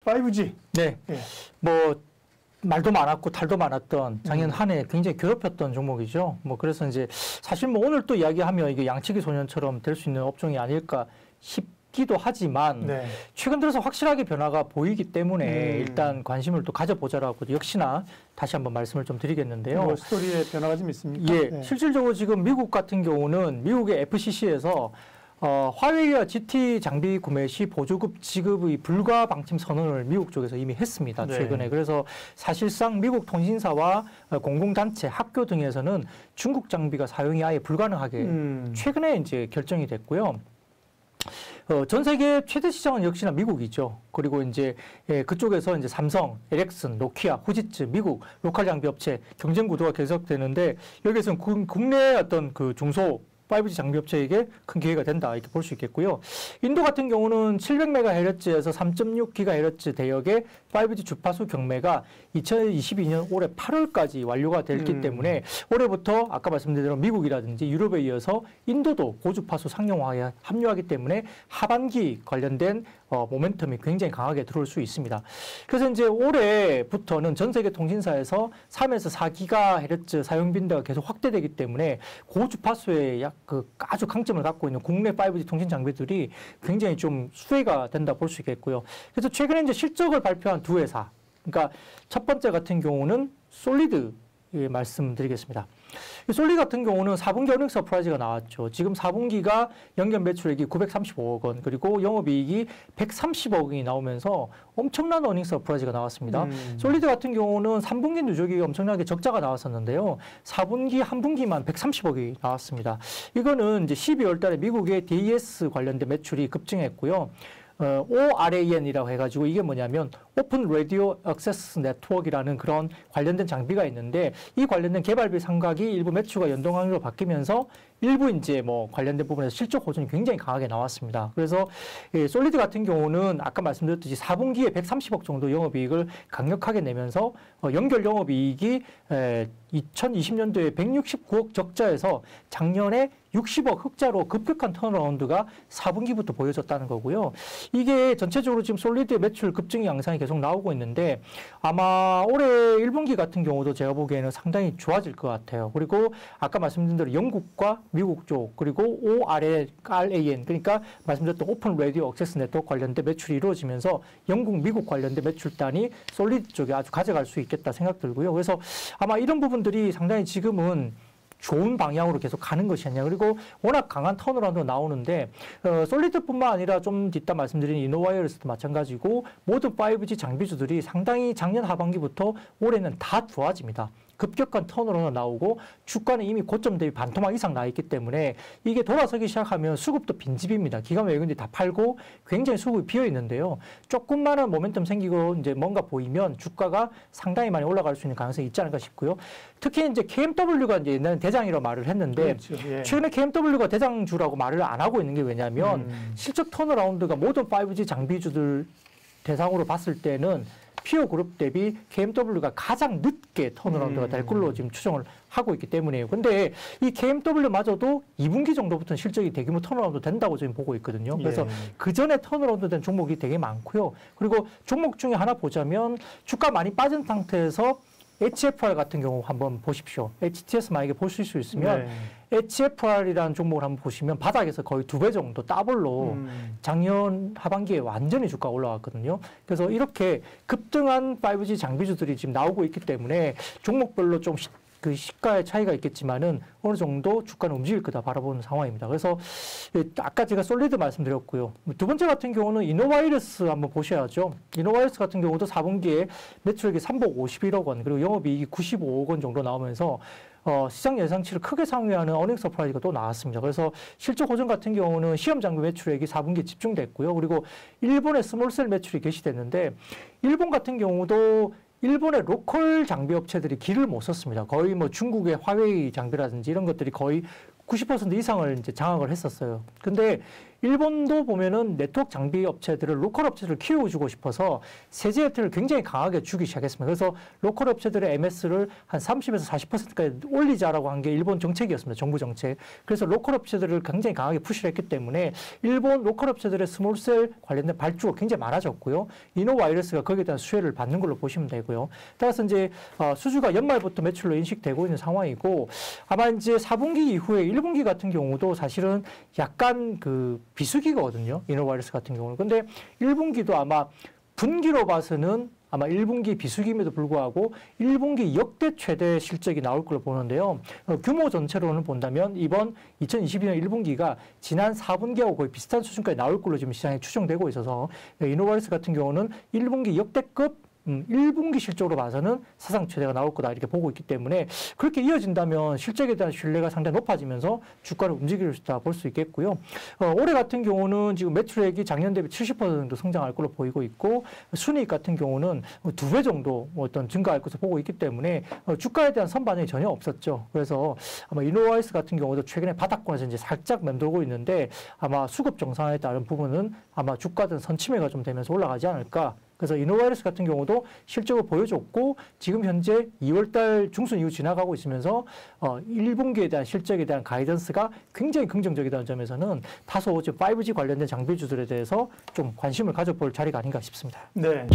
5G. 네. 예. 뭐 말도 많았고 탈도 많았던 작년 한 해 굉장히 괴롭혔던 종목이죠. 뭐 그래서 이제 사실 뭐 오늘 또 이야기하면 이게 양치기 소년처럼 될 수 있는 업종이 아닐까 싶기도 하지만 네. 최근 들어서 확실하게 변화가 보이기 때문에 일단 관심을 또 가져보자라고 역시나 다시 한번 말씀을 좀 드리겠는데요. 뭐 스토리에 변화가 좀 있습니까? 예, 네. 실질적으로 지금 미국 같은 경우는 미국의 FCC에서 화웨이와 GT 장비 구매 시 보조급 지급의 불가 방침 선언을 미국 쪽에서 이미 했습니다. 네. 최근에. 그래서 사실상 미국 통신사와 공공단체, 학교 등에서는 중국 장비가 사용이 아예 불가능하게 최근에 이제 결정이 됐고요. 전 세계 최대 시장은 역시나 미국이죠. 그리고 이제 그쪽에서 이제 삼성, 에렉슨, 노키아, 후지츠, 미국 로컬 장비 업체 경쟁 구도가 계속되는데 여기에서는 국내 어떤 그 중소 5G 장비 업체에게 큰 기회가 된다 이렇게 볼 수 있겠고요. 인도 같은 경우는 700MHz에서 3.6GHz 대역의 5G 주파수 경매가 2022년 올해 8월까지 완료가 됐기 때문에 올해부터 아까 말씀드린 대로 미국이라든지 유럽에 이어서 인도도 고주파수 상용화에 합류하기 때문에 하반기 관련된 모멘텀이 굉장히 강하게 들어올 수 있습니다. 그래서 이제 올해부터는 전 세계 통신사에서 3에서 4GHz 사용 빈도가 계속 확대되기 때문에 고주파수의 아주 강점을 갖고 있는 국내 5G 통신 장비들이 굉장히 좀 수혜가 된다 볼 수 있겠고요. 그래서 최근에 이제 실적을 발표한 두 회사. 그러니까 첫 번째 같은 경우는 솔리드 말씀드리겠습니다. 솔리 같은 경우는 4분기 어닝 서프라이즈가 나왔죠. 지금 4분기가 연결 매출액이 935억 원, 그리고 영업이익이 130억 원이 나오면서 엄청난 어닝 서프라이즈가 나왔습니다. 솔리드 같은 경우는 3분기 누적이 엄청나게 적자가 나왔었는데요. 4분기 한 분기만 130억이 나왔습니다. 이거는 이제 12월 달에 미국의 DAS 관련된 매출이 급증했고요. ORAN이라고 해가지고 이게 뭐냐면 오픈 라디오 액세스 네트워크라는 그런 관련된 장비가 있는데 이 관련된 개발비 상각이 일부 매출과 연동항으로 바뀌면서 일부 이제 뭐 관련된 부분에서 실적 호전이 굉장히 강하게 나왔습니다. 그래서 솔리드 같은 경우는 아까 말씀드렸듯이 4분기에 130억 정도 영업이익을 강력하게 내면서 연결 영업이익이 2020년도에 169억 적자에서 작년에 60억 흑자로 급격한 턴어라운드가 4분기부터 보여졌다는 거고요. 이게 전체적으로 지금 솔리드의 매출 급증 양상이 계속 나오고 있는데 아마 올해 1분기 같은 경우도 제가 보기에는 상당히 좋아질 것 같아요. 그리고 아까 말씀드린 대로 영국과 미국 쪽 그리고 ORAN 그러니까 말씀드렸던 오픈 라디오 액세스 네트워크 관련된 매출이 이루어지면서 영국, 미국 관련된 매출단이 솔리드 쪽에 아주 가져갈 수 있겠다 생각 들고요. 그래서 아마 이런 부분들이 상당히 지금은 좋은 방향으로 계속 가는 것이 아니냐. 그리고 워낙 강한 턴어라운드가 나오는데 솔리드뿐만 아니라 좀 뒤따 말씀드린 이노와이어스도 마찬가지고 모든 5G 장비주들이 상당히 작년 하반기부터 올해는 다 좋아집니다. 급격한 턴어라운드가 나오고 주가는 이미 고점 대비 반토막 이상 나 있기 때문에 이게 돌아서기 시작하면 수급도 빈집입니다. 기관 외국인들이 다 팔고 굉장히 수급이 비어 있는데요. 조금만한 모멘텀 생기고 이제 뭔가 보이면 주가가 상당히 많이 올라갈 수 있는 가능성이 있지 않을까 싶고요. 특히 이제 KMW가 이제 옛날에 대장이라고 말을 했는데 그렇죠. 예. 최근에 KMW가 대장주라고 말을 안 하고 있는 게 왜냐하면 실적 턴어라운드가 모든 5G 장비주들 대상으로 봤을 때는 피어 그룹 대비 KMW가 가장 늦게 턴어라운드가 될 걸로 지금 추정을 하고 있기 때문에요. 근데 이 KMW마저도 2분기 정도부터는 실적이 대규모 턴어라운드 된다고 지금 보고 있거든요. 그래서 그 전에 턴어라운드 된 종목이 되게 많고요. 그리고 종목 중에 하나 보자면 주가 많이 빠진 상태에서 HFR 같은 경우 한번 보십시오. HTS 만약에 보실 수 있으면 HFR이라는 종목을 한번 보시면 바닥에서 거의 2배 정도 더블로 작년 하반기에 완전히 주가가 올라왔거든요. 그래서 이렇게 급등한 5G 장비주들이 지금 나오고 있기 때문에 종목별로 좀 그 시가의 차이가 있겠지만은 어느 정도 주가는 움직일 거다 바라보는 상황입니다. 그래서 아까 제가 솔리드 말씀드렸고요. 두 번째 같은 경우는 이노와이러스 한번 보셔야죠. 이노와이러스 같은 경우도 4분기에 매출액이 351억 원 그리고 영업이익이 95억 원 정도 나오면서 시장 예상치를 크게 상회하는 어닝 서프라이즈가 또 나왔습니다. 그래서 실적 호전 같은 경우는 시험 장비 매출액이 4분기에 집중됐고요. 그리고 일본의 스몰셀 매출이 개시됐는데 일본 같은 경우도 일본의 로컬 장비 업체들이 길을 못 썼습니다. 거의 뭐 중국의 화웨이 장비라든지 이런 것들이 거의 90% 이상을 이제 장악을 했었어요. 근데 일본도 보면은 네트워크 장비 업체들을 로컬 업체들을 키워주고 싶어서 세제 혜택을 굉장히 강하게 주기 시작했습니다. 그래서 로컬 업체들의 MS를 한 30에서 40%까지 올리자라고 한 게 일본 정책이었습니다. 정부 정책. 그래서 로컬 업체들을 굉장히 강하게 푸시를 했기 때문에 일본 로컬 업체들의 스몰셀 관련된 발주가 굉장히 많아졌고요. 이노와이러스가 거기에 대한 수혜를 받는 걸로 보시면 되고요. 따라서 이제 수주가 연말부터 매출로 인식되고 있는 상황이고 아마 이제 4분기 이후에 1분기 같은 경우도 사실은 약간 그 비수기거든요. 이노바이러스 같은 경우는. 근데 1분기도 아마 분기로 봐서는 아마 1분기 비수기임에도 불구하고 1분기 역대 최대 실적이 나올 걸로 보는데요. 규모 전체로는 본다면 이번 2022년 1분기가 지난 4분기하고 거의 비슷한 수준까지 나올 걸로 지금 시장에 추정되고 있어서 이노바이러스 같은 경우는 1분기 역대급 1분기 실적으로 봐서는 사상 최대가 나올 거다 이렇게 보고 있기 때문에 그렇게 이어진다면 실적에 대한 신뢰가 상당히 높아지면서 주가를 움직일 수 있다 볼 수 있겠고요. 올해 같은 경우는 지금 매출액이 작년 대비 70% 정도 성장할 걸로 보이고 있고 순이익 같은 경우는 2배 정도 어떤 증가할 것으로 보고 있기 때문에 주가에 대한 선반영이 전혀 없었죠. 그래서 아마 이노와이스 같은 경우도 최근에 바닥권에서 이제 살짝 맴돌고 있는데 아마 수급 정상에 따른 부분은 아마 주가든 선침해가 좀 되면서 올라가지 않을까. 그래서 이노바이러스 같은 경우도 실적을 보여줬고 지금 현재 2월달 중순 이후 지나가고 있으면서 1분기에 대한 실적에 대한 가이던스가 굉장히 긍정적이다는 점에서는 다소 지금 5G 관련된 장비주들에 대해서 좀 관심을 가져볼 자리가 아닌가 싶습니다. 네.